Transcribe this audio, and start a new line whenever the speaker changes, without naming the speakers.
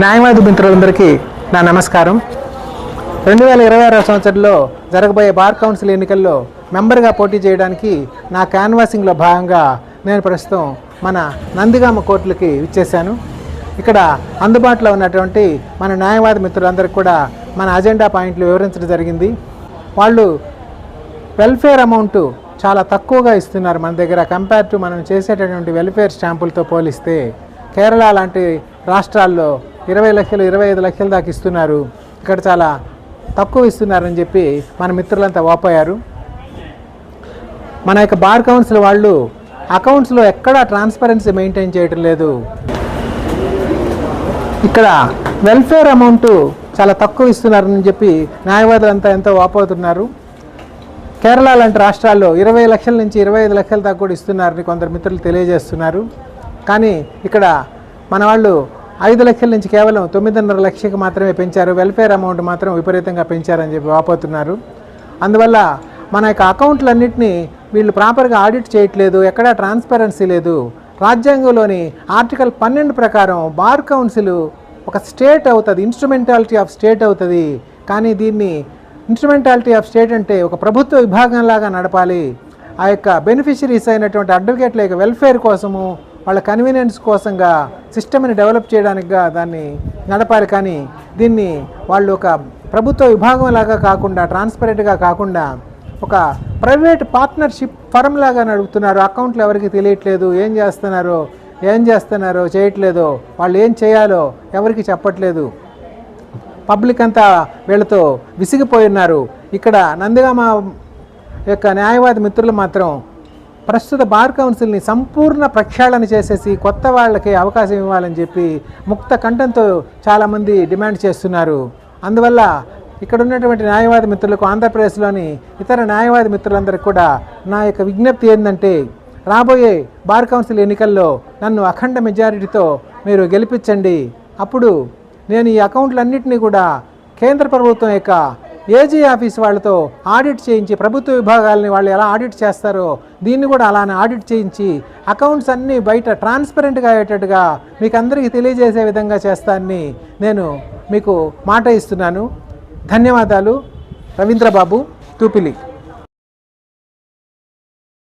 న్యాయవాది మిత్రులందరికీ నా నమస్కారం. 2026 సంవత్సరంలో జరగబోయే బార్ కౌన్సిల్ ఎన్నికల్లో మెంబర్గా పోటీ చేయడానికి నా క్యాన్వాసింగ్లో భాగంగా నేను ప్రస్తుతం మన నందిగామ కోర్టులకి విచ్చేశాను. ఇక్కడ అందుబాటులో ఉన్నటువంటి మన న్యాయవాది మిత్రులందరికీ కూడా మన అజెండా పాయింట్లు వివరించడం జరిగింది. వాళ్ళు వెల్ఫేర్ అమౌంట్ చాలా తక్కువగా ఇస్తున్నారు మన దగ్గర కంపేర్ టు మనం చేసేటటువంటి వెల్ఫేర్ స్టాంపులతో పోలిస్తే. కేరళ లాంటి రాష్ట్రాల్లో 20 లక్షలు 25 లక్షల దాకా ఇస్తున్నారు, ఇక్కడ చాలా తక్కువ ఇస్తున్నారని చెప్పి మన మిత్రులంతా వాపోయారు. మన యొక్క బార్ కౌన్సిల్ వాళ్ళు అకౌంట్స్లో ఎక్కడా ట్రాన్స్పరెన్సీ మెయింటైన్ చేయటం లేదు. ఇక్కడ వెల్ఫేర్ అమౌంట్ చాలా తక్కువ ఇస్తున్నారని చెప్పి న్యాయవాదులంతా ఎంతో వాపోతున్నారు. కేరళ లాంటి రాష్ట్రాల్లో 20 లక్షల నుంచి 25 లక్షల దాకా కూడా ఇస్తున్నారని కొందరు మిత్రులు తెలియజేస్తున్నారు. కానీ ఇక్కడ మన వాళ్ళు 5 లక్షల నుంచి కేవలం 9.5 లక్షలకు మాత్రమే పెంచారు, వెల్ఫేర్ అమౌంట్ మాత్రం విపరీతంగా పెంచారని చెప్పి వాపోతున్నారు. అందువల్ల మన యొక్క అకౌంట్లన్నింటినీ వీళ్ళు ప్రాపర్గా ఆడిట్ చేయట్లేదు, ఎక్కడా ట్రాన్స్పరెన్సీ లేదు. రాజ్యాంగంలోని ఆర్టికల్ 12 ప్రకారం బార్ కౌన్సిల్ ఒక స్టేట్ అవుతుంది, ఇన్స్ట్రుమెంటాలిటీ ఆఫ్ స్టేట్ అవుతుంది. కానీ దీన్ని ఇన్స్ట్రుమెంటాలిటీ ఆఫ్ స్టేట్ అంటే ఒక ప్రభుత్వ విభాగంలాగా నడపాలి. ఆ యొక్క బెనిఫిషరీస్ అయినటువంటి అడ్వకేట్ల యొక్క వెల్ఫేర్ కోసము, వాళ్ళ కన్వీనియన్స్ కోసంగా సిస్టమ్ని డెవలప్ చేయడానికిగా దాన్ని నడపాలి. కానీ దీన్ని వాళ్ళు ఒక ప్రభుత్వ విభాగం లాగా కాకుండా, ట్రాన్స్పరెంట్గా కాకుండా ఒక ప్రైవేట్ పార్ట్నర్షిప్ ఫర్మ్ లాగా నడుపుతున్నారు. అకౌంట్లు ఎవరికి తెలియట్లేదు, ఏం చేస్తున్నారో చేయట్లేదో, వాళ్ళు ఏం చేయాలో ఎవరికి చెప్పట్లేదు. పబ్లిక్ అంతా వీళ్ళతో విసిగిపోయి ఉన్నారు. ఇక్కడ నందిగామ యొక్క న్యాయవాది మిత్రులు మాత్రం ప్రస్తుత బార్ కౌన్సిల్ని సంపూర్ణ ప్రక్షాళన చేసేసి కొత్త వాళ్ళకి అవకాశం ఇవ్వాలని చెప్పి ముక్త కంఠంతో చాలామంది డిమాండ్ చేస్తున్నారు. అందువల్ల ఇక్కడ ఉన్నటువంటి న్యాయవాది మిత్రులకు, ఆంధ్రప్రదేశ్లోని ఇతర న్యాయవాది మిత్రులందరికీ కూడా నా యొక్క విజ్ఞప్తి ఏంటంటే, రాబోయే బార్ కౌన్సిల్ ఎన్నికల్లో నన్ను అఖండ మెజారిటీతో మీరు గెలిపించండి. అప్పుడు నేను ఈ అకౌంట్లన్నింటినీ కూడా కేంద్ర ప్రభుత్వం యొక్క ఏజీ ఆఫీస్ వాళ్ళతో ఆడిట్ చేయించి, ప్రభుత్వ విభాగాలని వాళ్ళు ఎలా ఆడిట్ చేస్తారో దీన్ని కూడా అలానే ఆడిట్ చేయించి అకౌంట్స్ అన్నీ బయట ట్రాన్స్పరెంట్గా అయ్యేటట్టుగా మీకు అందరికీ తెలియజేసే విధంగా చేస్తానని నేను మీకు మాట ఇస్తున్నాను. ధన్యవాదాలు. రవీంద్రబాబు, తూపిలి.